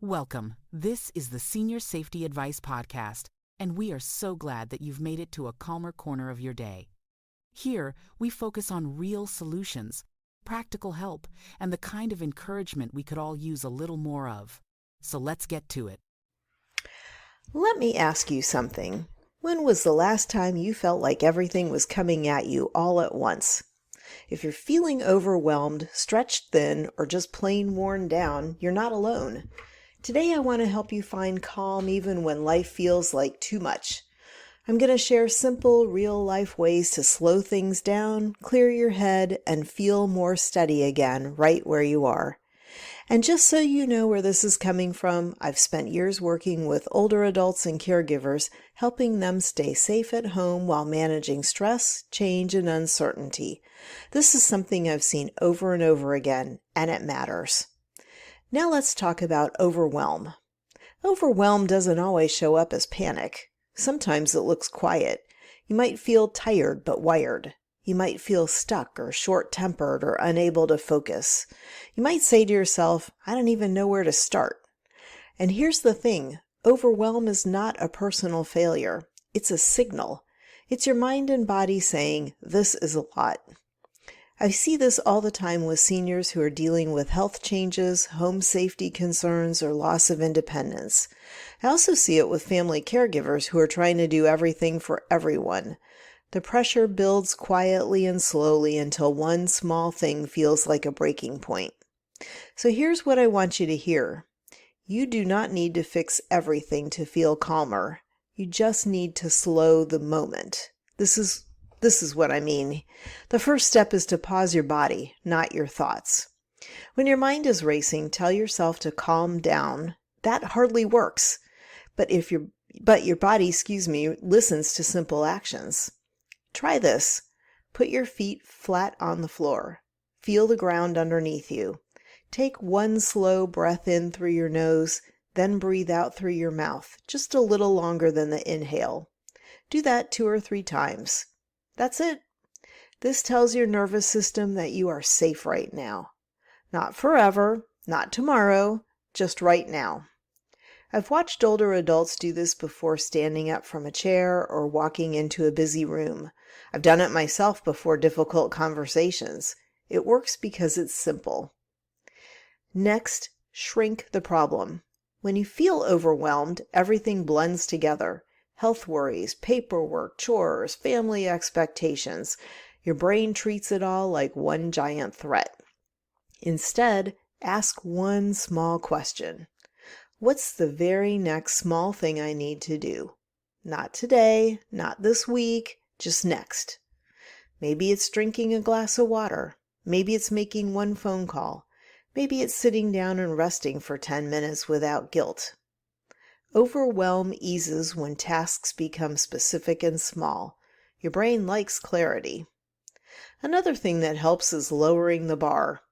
Welcome. This is the Senior Safety Advice Podcast, and we are so glad that you've made it to a calmer corner of your day. Here, we focus on real solutions, practical help, and the kind of encouragement we could all use a little more of. So let's get to it. Let me ask you something. When was the last time you felt like everything was coming at you all at once? If you're feeling overwhelmed, stretched thin, or just plain worn down, you're not alone. Today I want to help you find calm even when life feels like too much. I'm going to share simple, real-life ways to slow things down, clear your head, and feel more steady again right where you are. And just so you know where this is coming from, I've spent years working with older adults and caregivers, helping them stay safe at home while managing stress, change, and uncertainty. This is something I've seen over and over again, and it matters. Now let's talk about overwhelm. Overwhelm doesn't always show up as panic. Sometimes it looks quiet. You might feel tired but wired. You might feel stuck or short-tempered or unable to focus. You might say to yourself, I don't even know where to start. And here's the thing, overwhelm is not a personal failure. It's a signal. It's your mind and body saying, this is a lot. I see this all the time with seniors who are dealing with health changes, home safety concerns, or loss of independence. I also see it with family caregivers who are trying to do everything for everyone. The pressure builds quietly and slowly until one small thing feels like a breaking point. So here's what I want you to hear. You do not need to fix everything to feel calmer. You just need to slow the moment. This is what I mean. The first step is to pause your body, not your thoughts. When your mind is racing, tell yourself to calm down. That hardly works. But your body, listens to simple actions. Try this. Put your feet flat on the floor. Feel the ground underneath you. Take one slow breath in through your nose, then breathe out through your mouth, just a little longer than the inhale. Do that 2 or 3 times. That's it. This tells your nervous system that you are safe right now. Not forever, not tomorrow, just right now. I've watched older adults do this before standing up from a chair or walking into a busy room. I've done it myself before difficult conversations. It works because it's simple. Next, shrink the problem. When you feel overwhelmed, everything blends together. Health worries, paperwork, chores, family expectations. Your brain treats it all like one giant threat. Instead, ask one small question. What's the very next small thing I need to do? Not today, not this week, just next. Maybe it's drinking a glass of water. Maybe it's making one phone call. Maybe it's sitting down and resting for 10 minutes without guilt. Overwhelm eases when tasks become specific and small. Your brain likes clarity. Another thing that helps is lowering the bar.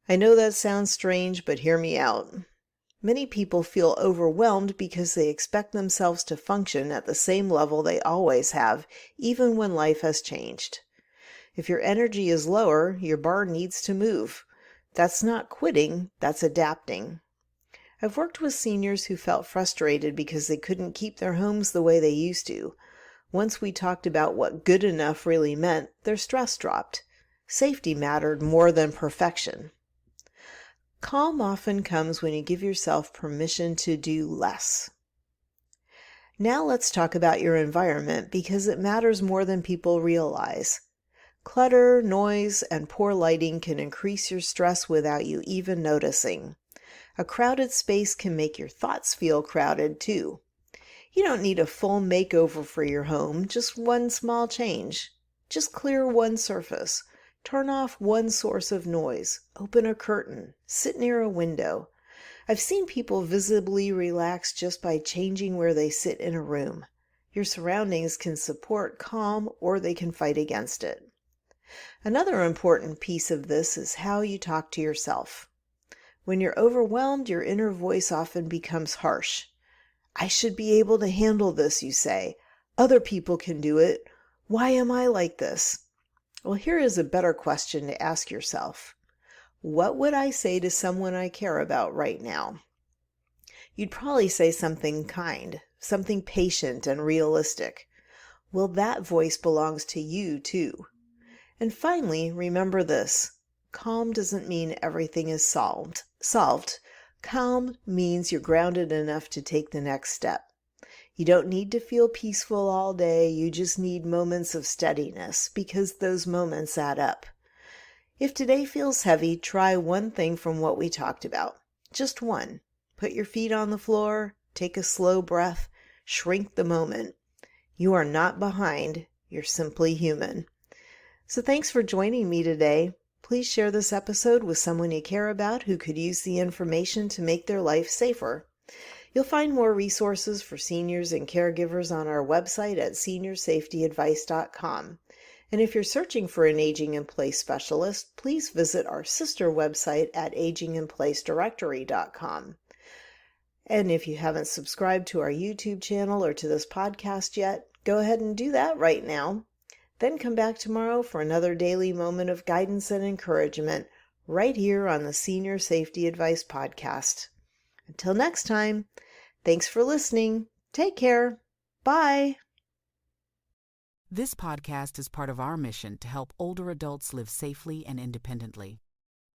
I know that sounds strange, but hear me out. Many people feel overwhelmed because they expect themselves to function at the same level they always have, even when life has changed. If your energy is lower, your bar needs to move. That's not quitting, that's adapting. I've worked with seniors who felt frustrated because they couldn't keep their homes the way they used to. Once we talked about what good enough really meant, their stress dropped. Safety mattered more than perfection. Calm often comes when you give yourself permission to do less. Now let's talk about your environment because it matters more than people realize. Clutter, noise, and poor lighting can increase your stress without you even noticing. A crowded space can make your thoughts feel crowded too. You don't need a full makeover for your home, just one small change. Just clear one surface. Turn off one source of noise. Open a curtain. Sit near a window. I've seen people visibly relax just by changing where they sit in a room. Your surroundings can support calm or they can fight against it. Another important piece of this is how you talk to yourself. When you're overwhelmed, your inner voice often becomes harsh. I should be able to handle this, you say. Other people can do it. Why am I like this? Well, here is a better question to ask yourself. What would I say to someone I care about right now? You'd probably say something kind, something patient and realistic. Well, that voice belongs to you too. And finally, remember this. Calm doesn't mean everything is solved. Calm means you're grounded enough to take the next step. You don't need to feel peaceful all day. You just need moments of steadiness because those moments add up. If today feels heavy, try one thing from what we talked about. Just one. Put your feet on the floor, take a slow breath, shrink the moment. You are not behind. You're simply human. So thanks for joining me today. Please share this episode with someone you care about who could use the information to make their life safer. You'll find more resources for seniors and caregivers on our website at seniorsafetyadvice.com. And if you're searching for an Aging in Place specialist, please visit our sister website at aginginplacedirectory.com. And if you haven't subscribed to our YouTube channel or to this podcast yet, go ahead and do that right now. Then come back tomorrow for another daily moment of guidance and encouragement right here on the Senior Safety Advice Podcast. Until next time, thanks for listening. Take care. Bye. This podcast is part of our mission to help older adults live safely and independently.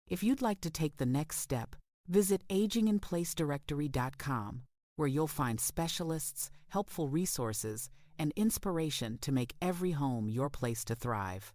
If you'd like to take the next step, visit aginginplacedirectory.com, where you'll find specialists, helpful resources, and inspiration to make every home your place to thrive.